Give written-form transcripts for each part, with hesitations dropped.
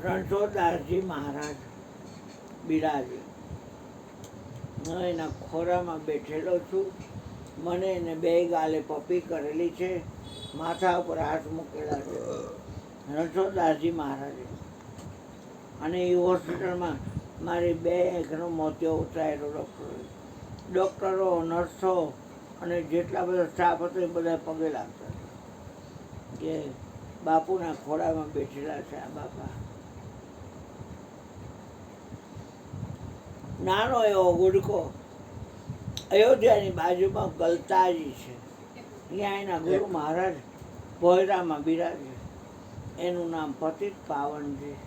રણછોડદાસજી મહારાજ બિરાજે. હું એના ખોરામાં બેઠેલો છું. મને એને બે ગાલે પપ્પી કરેલી છે, માથા ઉપર હાથ મૂકેલા છે રણછોડદાસજી મહારાજે. અને એ હોસ્પિટલમાં મારી બે આંખનો મોતિયો ઉતરાયેલો ડૉક્ટરો, નર્સો અને જેટલા બધા સ્ટાફ હતો એ બધા પગે લાગતા હતા કે બાપુના ખોળામાં બેઠેલા છે આ બાપા. નાનો એવો ગુડકો, અયોધ્યાની બાજુમાં ગલતાજી છે, ત્યાં એના ગુરુ મહારાજ ભોયરામાં બિરાજે. એનું નામ પતિત પાવનજી.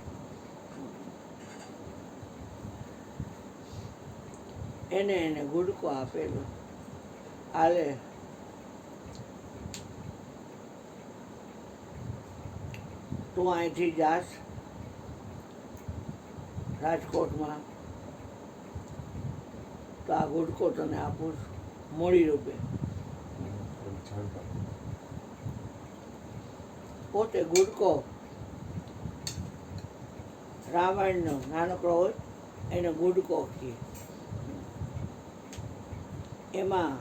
એને ગુડકો આપેલો, આલે તું અહીંથી જાસ રાજકોટમાં તો આ ગુડકો તને આપું છું મૂડી રૂપે. પોતે ગુડકો રામાયણનો નાનકડો હોય એને ગુડકો કહે. એમાં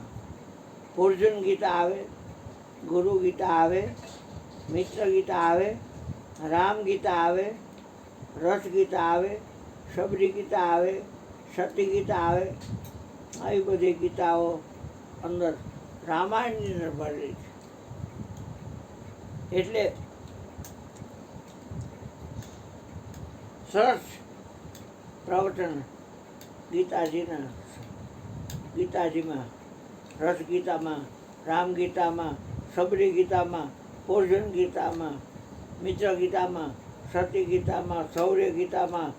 અર્જુન ગીતા આવે, ગુરુ ગીતા આવે, મિત્ર ગીતા આવે, રામ ગીતા આવે, રસ ગીતા આવે, શબરી ગીતા આવે, સતી ગીતા આવે. આવી બધી ગીતાઓ અંદર રામાયણની અંદર ભરેલી છે. એટલે સરસ પ્રવચન ગીતાજીમાં, રસ ગીતામાં, રામ ગીતામાં, શબરી ગીતામાં, અર્જુન ગીતામાં, મિત્ર ગીતામાં, સતી ગીતામાં, શૌર્ય ગીતામાં,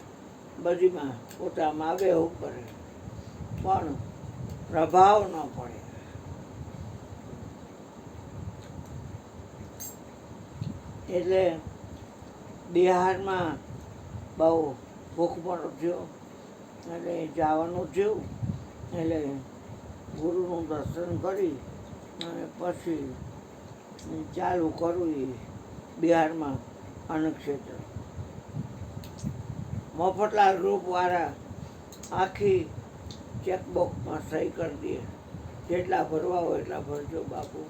બધીમાં પોતામાં આવે એવું કરે પણ પ્રભાવ ન પડે. એટલે બિહારમાં બહુ ભૂખમરો થયો એટલે જવાનું થયું. એટલે ગુરુનું દર્શન કરી અને પછી ચાલુ કરવું એ બિહારમાં અન્નક્ષેત્ર. મફતલાલ ગ્રુપવાળા આખી ચેકબુકમાં સહી કરી દે, જેટલા ભરવા હોય એટલા ભરજો બાપુ.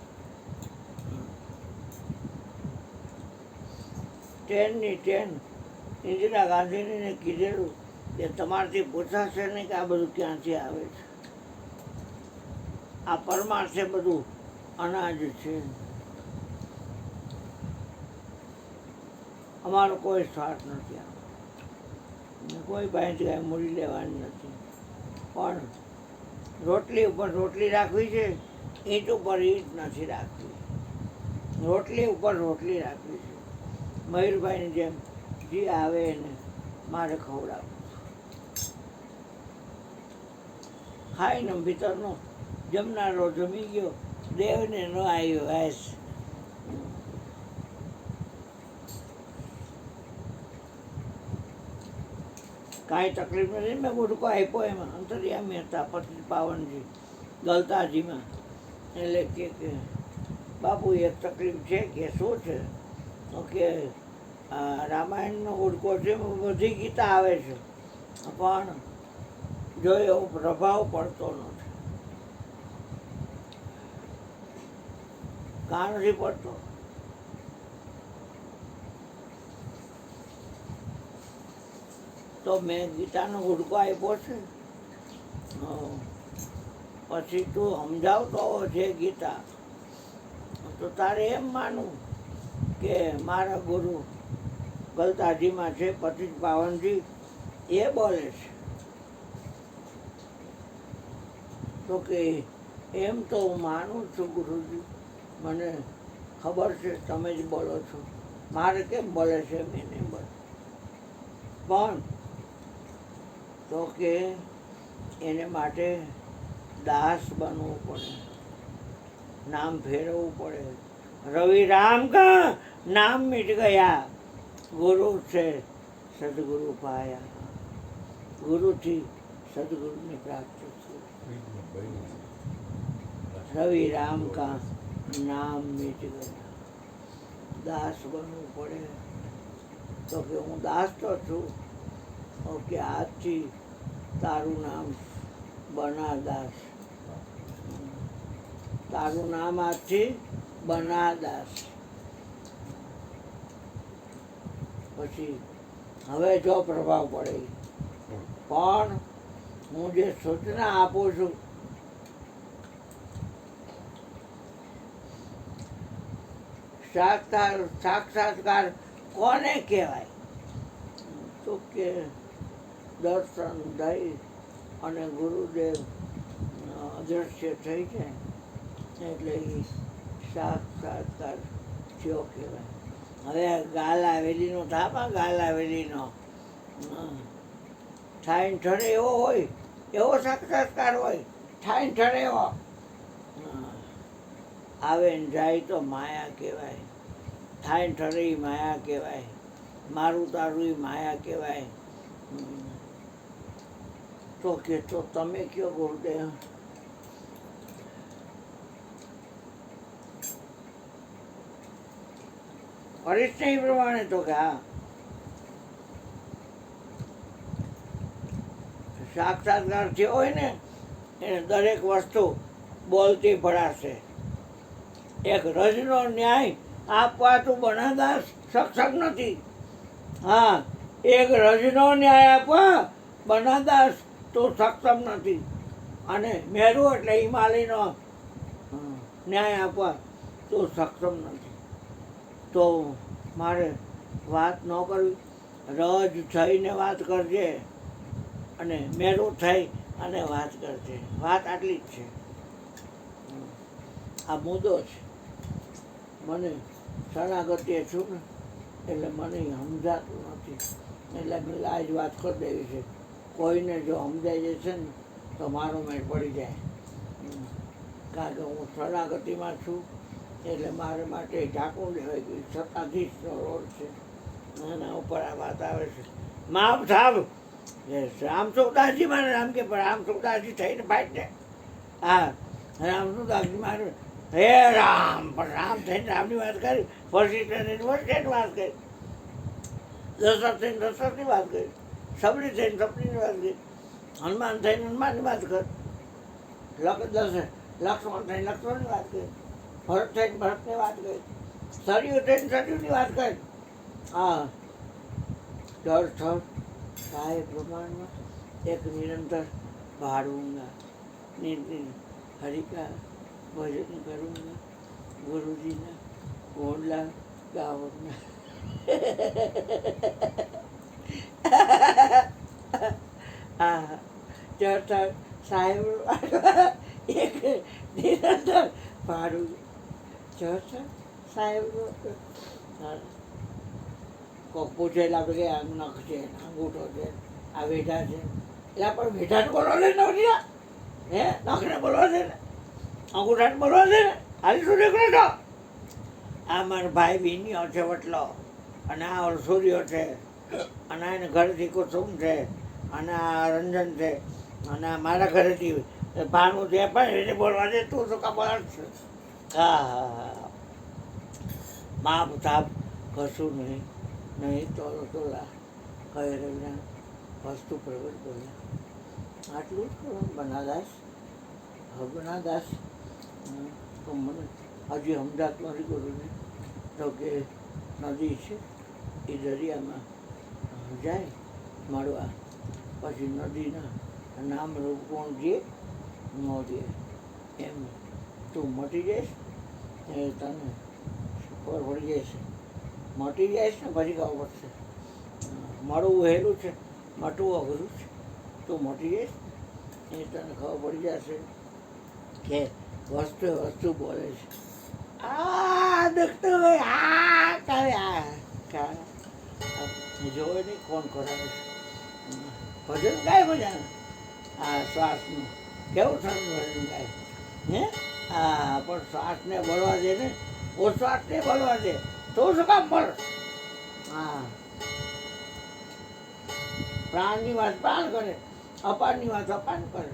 10 ઇન્દિરા ગાંધીને કીધેલું કે તમારાથી પૂછાશે નહીં કે આ બધું ક્યાંથી આવે છે. આ પરમાર્થે બધું અનાજ છે. અમારો કોઈ સ્વાર્થ નથી, કોઈ પાસેથી કાંઈ મૂડી લેવાની નથી. પણ રોટલી ઉપર રોટલી રાખવી છે, ઈંટ ઉપર ઈંટ નથી રાખવી. રોટલી ઉપર રોટલી રાખવી છે. મયુરભાઈની જેમ જે આવે એને મારે ખવડાવવું. ખાઈને ભીતરનો જમનારો જમી ગયો, દેવને ન આવ્યો એસ. કાંઈ તકલીફ નથી. મેં ગુડકો આપ્યો એમાં અંતર્યામી હતા પતિત પાવનજી ગલતાજીમાં. એટલે કે બાપુ એક તકલીફ છે કે શું છે? તો કે રામાયણનો ગુડકો છે, બધી ગીતા આવે છે પણ જો એવો પ્રભાવ પડતો નથી. કાં નથી પડતો? તો મેં ગીતાનો ગુડકો આપ્યો છે, પછી તું સમજાવતો છે ગીતા, તો તારે એમ માનવું કે મારા ગુરુ ગલતાજીમાં છે પતિત પાવનજી એ બોલે છે. તો કે એમ તો હું માનું છું ગુરુજી, મને ખબર છે તમે જ બોલો છો, મારે કેમ બોલે છે મેં નહીં બોલે. પણ તો કે એને માટે દાસ બનવું પડે, નામ ફેરવવું પડે. રવિ રામ કા નામ મિટ ગયા, ગુરુ છે સદગુરુ પાયા. ગુરુથી સદગુરુની પ્રાપ્તિ થઈ. રવિ રામ કા નામ મિટ ગયા, દાસ બનવું પડે. તો કે હું દાસ તો છું. ઓકે, આજથી તારું નામ બનાદાસ. તારું નામ આજથી બનાદાસ. પછી હવે જો પ્રભાવ પડે, પણ હું જે સૂચના આપું છું સાક્ષાત્કાર કોને કહેવાય? તો કે દર્શન દઈ અને ગુરુદેવ અદૃશ્ય થઈ જાય એટલે એ સાક્ષાત્કાર થયો કહેવાય. હવે ગાલ આવેલીનો થાપા, ગાલ આવેલીનો ઠાઈન ઠરે એવો હોય, એવો સાક્ષાત્કાર હોય, ઠાઈન ઠરે એવો. આવે ને જાય તો માયા કહેવાય, થાય ઠરે માયા કહેવાય, મારું તારું માયા કહેવાય. તો કે તો તમે કયો ગુરુદેવ? પરિસ્થિતિ પ્રમાણે તો કે હા, સાક્ષાત્કાર થયો હોય ને એને દરેક વસ્તુ બોલતી ભરાશે. એક રજનો ન્યાય આપવા તું બનાદાસ સક્ષમ નથી. હા, એક રજનો ન્યાય આપવા બનાદાસ તું સક્ષમ નથી. અને મેરુ એટલે હિમાલયનો ન્યાય આપવા તું સક્ષમ નથી. તો મારે વાત ન કરવી, રજ થઈને વાત કરજે અને મેરુ થઈ અને વાત કરજે. વાત આટલી જ છે. આ મુદ્દો છે. મને શરણાગતિએ છું ને એટલે મને સમજાતું નથી, એટલે મેં આ જ વાત કરી દેવી છે. કોઈને જો સમજાઈ જશે ને તો મારો મેળ પડી જાય. કારણ કે હું શરણાગતિમાં છું એટલે મારે માટે ઢાંકણું લેવાઈ ગયું. સત્તાધીશનો રોડ છે, એના ઉપર આ વાત આવે છે. માપ સાહેબ રામસુખદાસજી મારે રામ કે રામસુખદાસજી થઈને ફાઈટ ને. હા, રામસુખદાસજી મારે હે રામ, પણ રામ થઈને રામની વાત કરી, વશિષ્ઠની વશિષ્ઠની વાત કરી, દશરથ થઈને દશરથની વાત કરી, સબરી થઈને સબરીની વાત કરી, હનુમાન થઈને હનુમાનની વાત કરી, લક્ષ્મણ થઈને લક્ષ્મણની વાત કરી, ભરત થઈને ભરતની વાત કરી, સરયુ થઈને સરયુની વાત કરી. હા, જળ સ્થળ સાહેબ પ્રમાણમાં એક નિરંતર ભાડુંગા, હરિકા ભજન કरूँगा, ગુરુજીના ગોંડલા ગાઉંगा. હા, ચડતા સાહેબ એક નિરંતર ભાડું ચડતા સાહેબ. કોક પૂછેલા આપણે કે આ નખ છે, અંગૂઠો છે, આ વેઢા છે, એટલે પણ વેઢાને બોલવા દે ને, હે નખને બોલવા દે ને, અંગૂઠાને બોલવા દે ને. હાલી શું નીકળે તો આ મારો ભાઈ બીનીઓ છે વટલો, અને આ સૂર્યો છે, અને એને ઘરેથી કુસુમ છે, અને આ રંજન છે, અને આ મારા ઘરેથી ભાણું છે, પણ એને બોલવા દે. તું શું કામ છે? હા હા હા, માપ તાપ કશું નહીં, નહીં તોલો તોલા કહે રહ્યા વસ્તુ પ્રગટ બોલ્યા. આટલું જ બનાદાસ. હવે બનાદાસ તો મને હજી સમજાતું નથી ગુરુને. તો કે નદી છે એ દરિયામાં જાય મળવા, પછી નદીના નામ રૂપ કોણ જે ન દે એમ તું મટી જઈશ એ તને ખબર પડી જશે. મટી જઈશ ને પછી ખબર પડશે. મળવું વહેલું છે, મટવું અઘરું છે. તું મટી જઈશ એ તને ખબર પડી જશે કે વસ્તુ બોલે છે. આ દખતો હોય, આ કરે, આ જોવે નહીં કોણ કરાવે છે. ભજન ગાય ભજન આ શ્વાસનું કેવું સરસ ભજન ગાય હે. હા, પણ શ્વાસને બોલવા દે ને, ઓ શ્વાસને બોલવા દે તો શું કામ બોલ. હા, પ્રાણની વાત પ્રાણ કરે, અપાનની વાત અપાન કરે,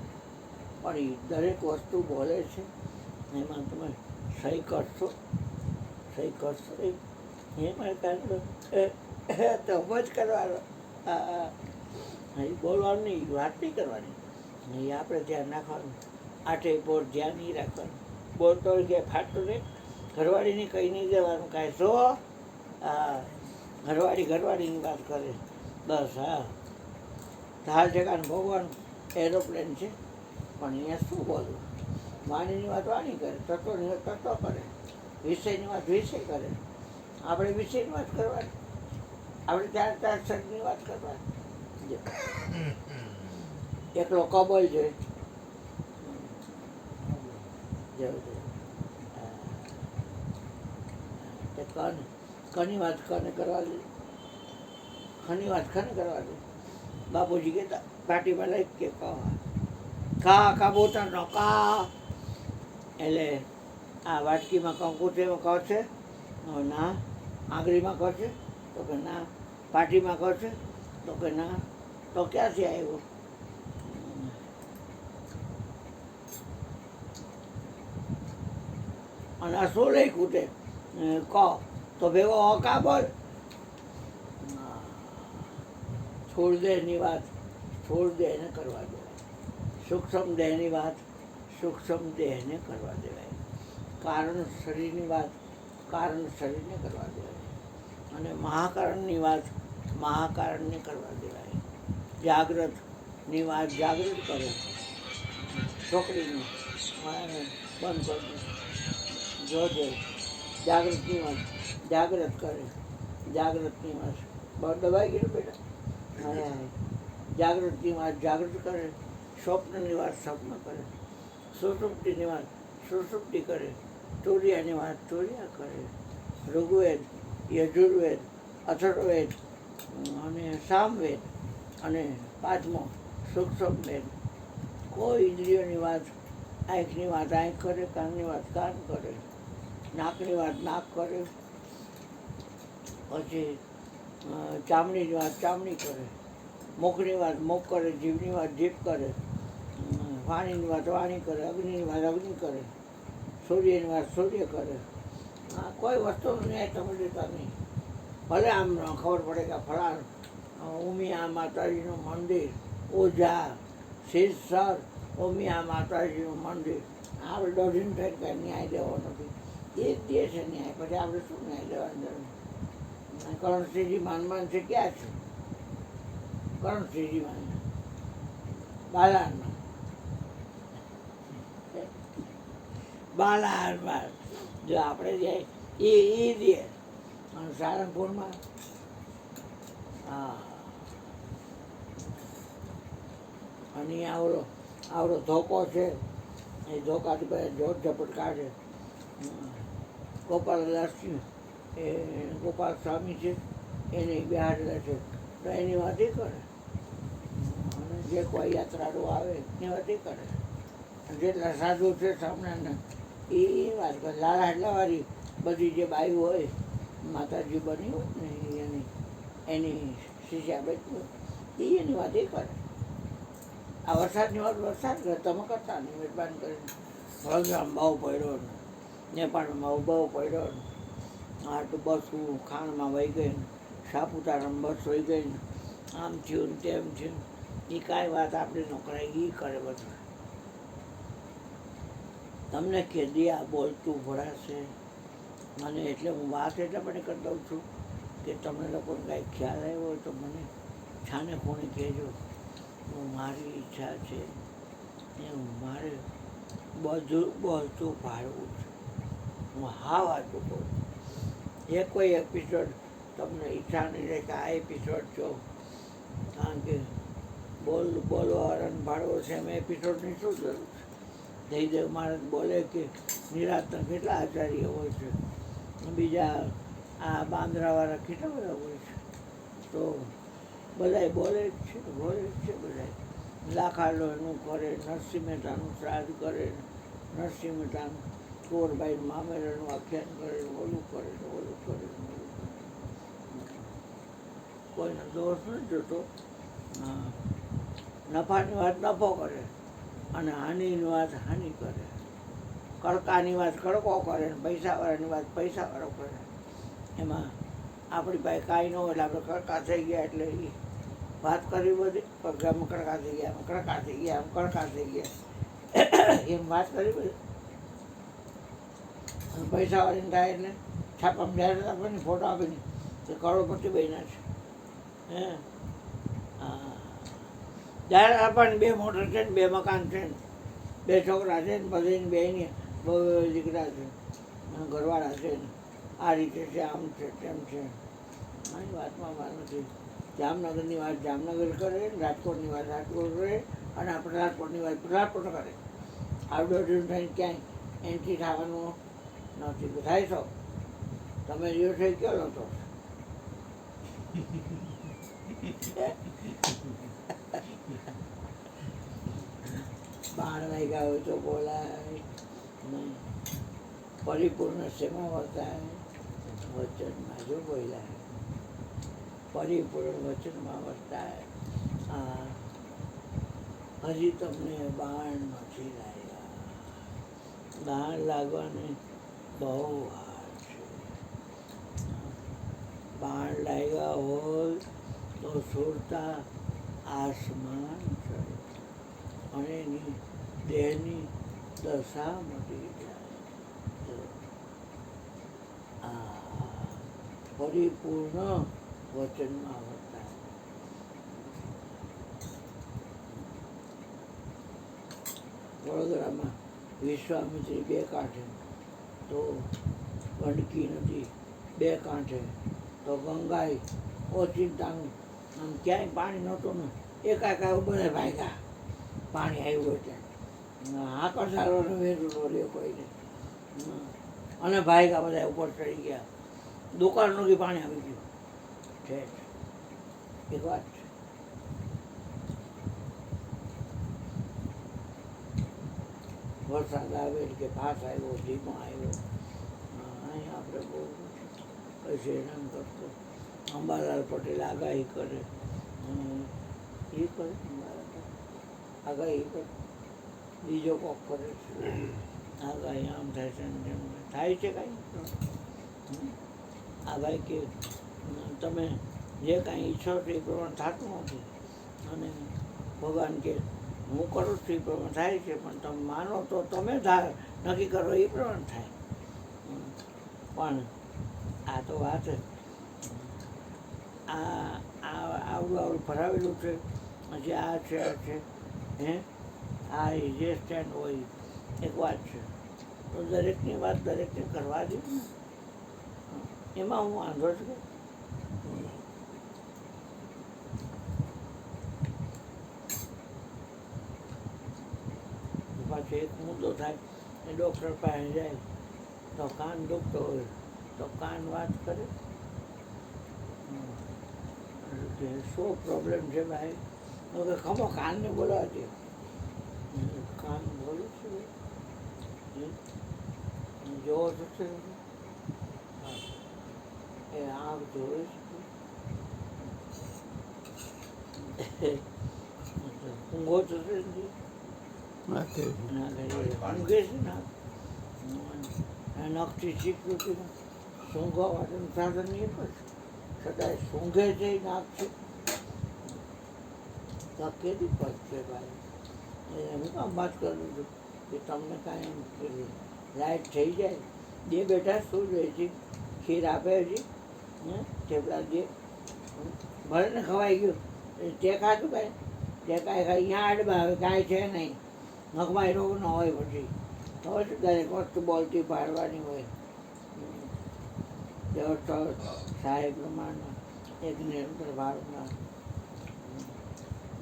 પણ એ દરેક વસ્તુ બોલે છે એમાં તમે સહી કરશો, સહી કરશો એમાં કાંઈ તો જ કરવાનો. બોલવાનું નહીં, વાત નહીં કરવાની, નહીં આપણે ધ્યાન રાખવાનું. આઠે પોર ધ્યાન નહીં રાખવાનું. બોલતો હોય કે ફાટતું નહીં, ઘરવાળીને કહી નહીં દેવાનું કાંઈ. શું ઘરવાળીની વાત કરે બસ. હા, ધાર જગાને ભગવાન એરોપ્લેન છે, પણ અહીંયા શું બોલવું? વાણીની વાત વાણી કરે, તત્વની વાત તત્વ કરે, વિષયની વાત વિષય કરે. આપણે વિષયની વાત કરવાની, આપણે ચાર શબ્દની વાત કરવાની. એકલો કબલ છે. કની વાત કને કરવા દે, ખની વાત ખને કરવા દે. બાપુજી કહેતા પાટીમાં લઈ કે કા બોતા નો કા, એટલે આ વાટકીમાં કંકુ છે કહે, ના આંગળીમાં કહે, તો કે ના પાટીમાં કહે, તો કે ના, તો ક્યાંથી આવ્યું? અને આ શું લઈ કૂટે કહો તો ભેગો કા બોલ. છોડ દેની વાત છોડ દેહને કરવા દેવાય. સૂક્ષ્મ દેહની વાત સૂક્ષ્મ દેહને કરવા દેવાય. કારણ શરીરની વાત કારણ શરીરને કરવા દેવાય. અને મહાકારણની વાત મહાકારણને કરવા દેવાય. જાગ્રતની વાત જાગૃત કરે. છોકરીને બંધ કરી જોજે. જાગૃતની વાત જાગૃત કરે. જાગૃતની વાત બહુ દબાઈ ગયું બેટા. જાગૃતિની વાત જાગૃત કરે. સ્વપ્નની વાત સ્વપ્ન કરે. સુષુપ્તિની વાત સુષુપ્તિ કરે. તુર્યાની વાત તુર્યા કરે. ઋગ્વેદ યજુર્વેદ અથર્વવેદ અને સામવેદ અને પાંચમો સૂક્ષ્મ વેદ. કોઈ ઇન્દ્રિયોની વાત આંખની વાત આંખ કરે, કાનની વાત કાન કરે, નાકની વાત નાક કરે, પછી ચામડીની વાત ચામડી કરે, મુખની વાત મુખ કરે, જીભની વાત જીભ કરે, વાણીની વાત વાણી કરે, અગ્નિની વાત અગ્નિ કરે, સૂર્યની વાત સૂર્ય કરે. કોઈ વસ્તુનો ન્યાય તમે દેતા નહીં. ભલે આમ ખબર પડે કે ફલાણ ઉમિયા માતાજીનું મંદિર, ઓઝા સિદ્ધસર ઉમિયા માતાજીનું મંદિર, આપણે દોઢીને થઈને કાંઈ ન્યાય દેવો નથી. એ જ દે છે ન્યાય, પછી આપણે શું ન્યાય દેવાની જરૂર? કરણસિંહજી માનમાન છે ક્યાં છે? કરણસિંહજી માન બાલાનમાં બાલાનમાં જો આપણે જાય એ દે. અને સારંગપુરમાં હા, અને આવડો ધોકો છે, એ ધોકાથી બધા જોત ઝપટ કાઢે. ગોપાલદાસજી એ ગોપાલ સ્વામી છે, એને બિહાડેલા છે, તો એની વાત એ કરે. અને જે કોઈ યાત્રાળુ આવે એની વાત એ કરે. જેટલા સાધુ છે સામનાના એ વાત કરે. લાલા હાડલાવાળી બધી જે બાઈ હોય માતાજી બની હોય ને એની શિષ્યા બેઠી હોય એની વાત એ કરે. આ વરસાદની વાત વરસાદ કરે, તમે કરતા નહીં. મહેરબાની કરીને વડોદરામાં બહુ પડ્યો ને, નેપાળમાં બહુ પડ્યો ને, આ તો બસ હું ખાણમાં વહી ગઈ ને, સાપુતારામાં બસ વહી ગઈ ને, આમ થયું ને તેમ થયું. એ કાંઈ વાત આપણે ન કરાય, એ કરે બધું. તમને કેદી આ બોલતું ભરાશે. મને એટલે હું વાત એટલા માટે કરી દઉં છું કે તમને લોકોને કાંઈ ખ્યાલ આવ્યો હોય તો મને છાને ખૂણે કહેજો. મારી ઈચ્છા છે એ મારે બધું બોલતું ભાળવું છે. હું હા વાતું કહું. એ કોઈ એપિસોડ તમને ઈચ્છા નહીં રહે કે આ એપિસોડ છો, કારણ કે બોલવાળાને ભાળવો છે એમ એપિસોડની શું જરૂર છે? જયદેવ મહારાજ બોલે કે નિરાતના કેટલા આચાર્ય હોય છે, બીજા આ બાંદ્રાવાળા કેટલા બધા હોય છે, તો બધાય બોલે જ છે બધાય. લાખાડો એનું કરે, નરસિંહ મહેતાનું શ્રાદ્ધ કરે, નરસિંહ મહેતાનું કુંવરબાઈ મામેરાનું આખ્યાન કરે, ઓલું કરે ને ઓલું કરે ને ઓલું કરે. કોઈનો દોષ નથી જોતો. નફાની વાત નફો કરે અને હાનિની વાત હાનિ કરે. કડકાની વાત કડકો કરે ને પૈસાવાળાની વાત પૈસાવાળો કરે. એમાં આપણી પાસે કાંઈ ન હોય એટલે આપણે કડકા થઈ ગયા એટલે એ વાત કરી બધી પગ અમે કડકા થઈ ગયા અમે કડકા થઈ ગયા અમે કડકા થઈ ગયા એમ વાત કરી બધી પૈસાવાળીને થાય એટલે છાપામાં જાહેરાત આપીને ફોટો આપીને કે કરોડપતિ બન્યા છે હે હા જાહેરાત આપવાની 2 મોટર છે ને 2 મકાન છે ને 2 છોકરા છે ને બધી બેની બહુ દીકરા છે ઘરવાળા છે ને આ રીતે છે આમ છે તેમ છે મારી વાતમાં વાત નથી જામનગરની વાત જામનગર કરે રાજકોટની વાત રાજકોટ કરે અને આપણે રાજકોટની વાત રાજકોટ કરે આઉટડોર થઈને ક્યાંય એન્ટ્રી થવાનું નથી થાય છો તમે જો છે કયો લો તો બાણ વાગ્યા હોય તો બોલાય નહીં પરિપૂર્ણ શેમાં વર્તાય વચનમાં જો બોલાય પરિપૂર્ણ વચનમાં વર્તાય હજી તમને બાણ નથી લાગ્યા બાણ લાગવાની બહુ વાર છે બાણ લાગ્યા હોય તો સુરતા આસમાન છે અને એની દેહની દશા મટી જાય પરિપૂર્ણ વચનમાં વર્તાય વડોદરામાં વિશ્વામિત્રી 2 કાંઠે તો ગંડકી નદી 2 કાંઠે તો ગંગાએ ઓચિંતાનું આમ ક્યાંય પાણી નહોતું ને એકાએકા બધા ભાગ્યા પાણી આવ્યું એટલે આકર્ષાળોને વેરું ન રહ્યો કોઈને અને ભાગ્યા બધા ઉપર ચડી ગયા દુકાનનું પાણી આવી ગયું છે એક વાત છે વરસાદ આવે કે ફાસ આવ્યો ધીમો આવ્યો અહીંયા આપણે બહુ પછી હેરાન કરતો અંબાલાલ પટેલ આગાહી કરે એ કરે આગાહી કરે બીજો કોક કરે છે આગાહી આમ થાય છે તેમ થાય છે કાંઈ આગાહી કે તમે જે કાંઈ ઈચ્છો છો એ પ્રમાણે થતું નથી અને ભગવાન કે હું કરું છું એ પ્રમાણે થાય છે પણ તમે માનો તો તમે નક્કી કરો એ પ્રમાણે થાય પણ આ તો વાત આવડું ભરાવેલું છે હજી આ છે હે આ જે સ્ટેન્ડ હોય એક વાત છે તો દરેકની વાત દરેકને કરવા દે એમાં હું વાંધો છું પાછો એક મુદ્દો થાય એ ડૉક્ટર પાસે જાય તો કાન દુખતો હોય તો કાન વાત કરે કે શું પ્રોબ્લેમ છે ભાઈ તો કે ખમો કાનને બોલાવજે કાન બોલું છું જોવો તો એ આંખ જોવે છે ઊંઘો તો ઊંઘે છે નખથી શીખવું સૂંઘવા માટેનું સાધન એ પણ છતાંય સૂંઘે છે નાખશે તો કેવી પદ છે ભાઈ હું કામ વાત કરું છું કે તમને કાંઈ એમ લાઈટ થઈ જાય 2 બેઠા શું જોઈએ છે ખીર આપે છે થેપલા દે ભલે ને ખવાઈ ગયું તે ખાતું કાંઈ તે કાંઈ અહીંયા આડમાં હવે કાંઈ છે નહીં નખમાં રોગ ન હોય પછી તો જ દરેક વસ્તુ બોલતી પાડવાની હોય સાહેબ પ્રમાણમાં એક નિરંતર ભાવમાં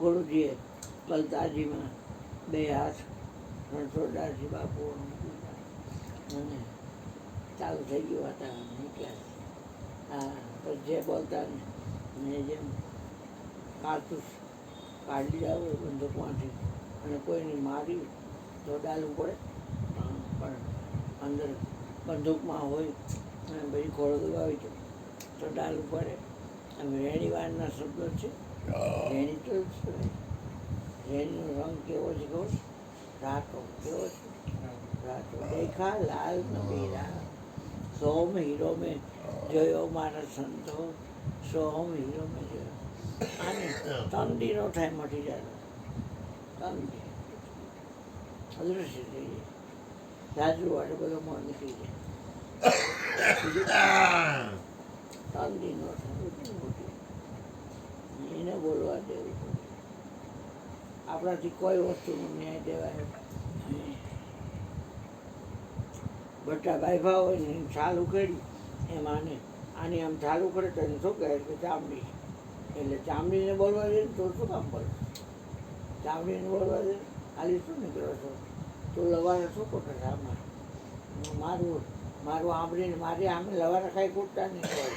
ગુરુજીએ કલતાજીમાં 2 હાથ રણછોડદાસજી બાપુ અને ચાલુ થઈ ગયું હતા નીકળ્યા હા તો જે બોલતા ને જેમ કારતૂસ કાઢી જાવ બંદૂકમાંથી અને કોઈને મારી તો ડાલવું પડે પણ અંદર બંદૂકમાં હોય અને બધી ખોળો દબાવી તો ડાલવું પડે અમે રેણીવાળના શબ્દો છે રેણી તો રેણીનો રંગ કેવો છે કહો રાતો કેવો છે રાતો દેખા લાલ નબીરા સોહમ હીરો મેં જોયો મારા સંતો, સોહમ હીરો મેં જોયો. આને 3 દીનો થાય મટી જાય, 3 દી અદૃશ્ય થઈ જાય. રાજુ વાળે બધો મોં નીકળી જાય. 3 દીનો થાય મોટી. એને બોલવા દેવું પડે. આપણાથી કોઈ વસ્તુનો ન્યાય દેવાય નહીં. બટા બાઈભા હોય ને ચાલુ કરી એમાં આની આમ ચાલુ કરે તો એને શું કહે કે ચામડી, એટલે ચામડીને બોલવા દે તો શું કામ બોલે? ચામડીને બોલવા દે, ખાલી શું નીકળો છો તો લવારા શું કોટે આમાં? મારું સાંભળીને મારી આમે લવારા કાંઈ કૂટતા નહીં હોય.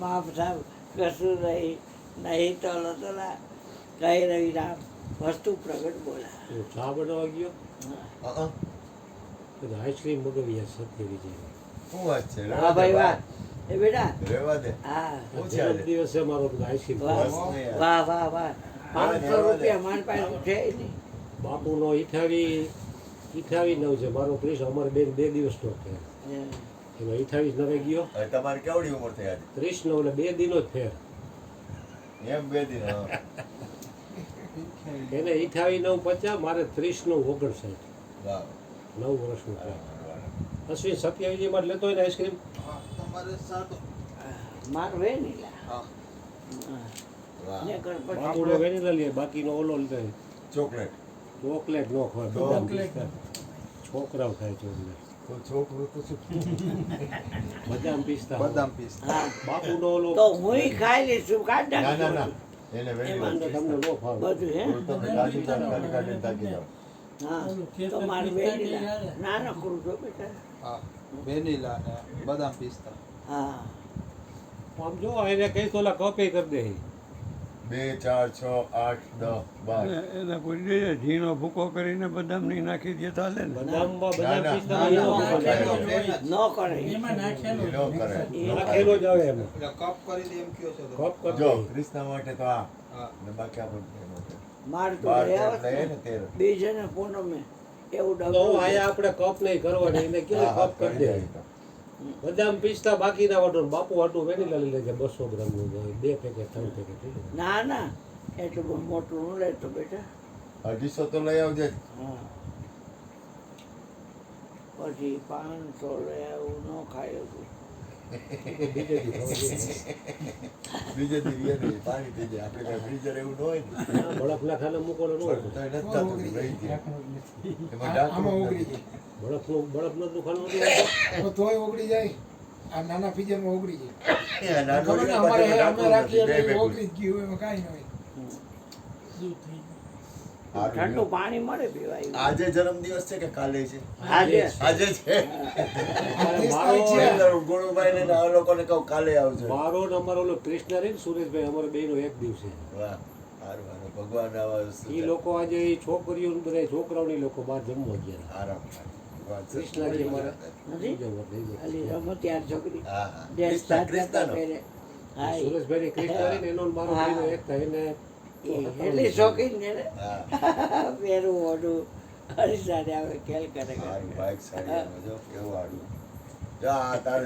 માફ સાહેબ કશું નહીં તોલો તોલા કહી રવિ રામ વસ્તુ પ્રગટ બોલા. ચા બનાવવા ગયો હા આઈસ્ક્રીમ મગવી સત્ય વિજય. શું વાત છે? હા ભાઈ વાહ એ બેટા રહેવા દે. હા જન્મ દિવસે મારો આઈસ્ક્રીમ વાહ વાહ વાહ વાહ 500 રૂપિયા મારી પાસે છે નહીં. બાપુનો 28 9 છે, મારો 30. અમારે 2 દિવસનો છે. એમાં 28 નવે ગયો. હવે તમારી કેવડી ઉંમર થઈ આજે? 30 નો એટલે 2 દિનો જ ફેર. એમ 2 દિન. હા. એને 28 9 50, મારે 30 નો 59. વાહ 9 વર્ષનું છે. અશ્વિન 27 માં લેતો હોય ને આઈસ્ક્રીમ. મારું હે નહીં લા. વાહ ને ગણપતિ બાપુનો વેનીલા લે, બાકીનો ઓલો લે. ચોકલેટ ચોકલેટ નો ખવાય, બદામ પિસ્તા. છોકરાઓ ખાય ચોકલેટ. તો છોકરું તો શું? બદામ પિસ્તા. હા બાપુનો ઓલો તો હુંય ખાઈ લઈશું કાઢ ના ના ના નાખીશું. એને વેરી એમાં તમને નો ફાવે. બધું હે તમે ગાડી કાઢીને તાકી જાઓ. હા તો મારું વેનીલા ના નખરું છો બેટા. હા વેનીલા ને બદામ પિસ્તા. હા આમ જો એને કઈ તો ઓલા કપે કરી દે. 2 4 6 8 10 12 એના કોઈ દે ઝીણો ભૂકો કરીને બદામ નહીં નાખી દે તો હાલે ને. બદામ ના, બદામ ના. પિસ્તા ના, નો ના, ખવાય. ન કરે એ ન કરે. નાખેલો જ આવે એમાં. એટલે કપ કરી દે એમ કયો છો તો. કપ કરી જો દે. ક્રિષ્ના માટે તો આ હા ને બાકી આપણે મારું તો 12 ગયા એટલે એને 13. બીજે ને પૂનમે એવું તો ડબલું આયા આપણે કપ નહીં કરવાની, એને કેવું હા, કપ કરી દે. બદામ પિસ્તા બાકીના વાટો, બાપુ વાટું વેનીલા લઈ લેજે 200 ગ્રામ નું, 2 પેકેટ 3 પેકેટ લઈ લેજે. ના ના એટલું બહુ મોટું ન લેતો બેટા. 250 તો લઈ આવજે. હા પછી 500 લે એવું ન ખાય એવું. બીજે દી ખાવા દે. બીજે દી એને પાણી પી જાય. આપણે કાંઈ ફ્રીઝર એવું ન હોય ને. બરફ ના ખાને મૂકેલો ન હોય. તો એ નથી થતું, રહી જાય. એમાં ઢાંકણું જ નથી. બરફ નતું ખાનું હતું. તો તોય ઓગળી જાય. આ નાના ફીજરમાં ઓગળી જાય. એ નાનો ખબર ને છે, અમારે પાછળ અમે ઢાંકણું રાખીએ નથી. એટલે બે ઓગળી જ ગયું એમાં કાંઈ ન હોય. ઠંડુ પાણી મળે પીવાય. આજે જન્મદિવસ છે કે કાલે છે? આજે આજે છે. મારો ગુણુભાઈ ને આ લોકોને કહું કાલે આવજો. મારો ને અમારો ઓલો કૃષ્ણ રે ને સુરેશભાઈ, અમારો બેનો એક દિવસે. વાહ સારું સારું. ભગવાન આવા એ લોકો આજે એ છોકરીઓ ને બધા છોકરાઓની લોકો બહાર જમવા ગયા. આરામ થાય. ભગવાન કૃષ્ણજી અમારે નથી જમવા લઈ ગયા. ખાલી રમતિયાર છોકરી હા હા ડ્રેસ ક્રિષ્ના પહેરે. હા એ સુરેશભાઈ કૃષ્ણ રે ને એનો ને મારો હા. બેનો એક થાય એને એટલી શોખીન ને રે. હા પહેરવું મોઢું હરીસાને આવે કેલ કરે સારું બાઈક સારી આવે. જો કેવું આડું. જા આ તારે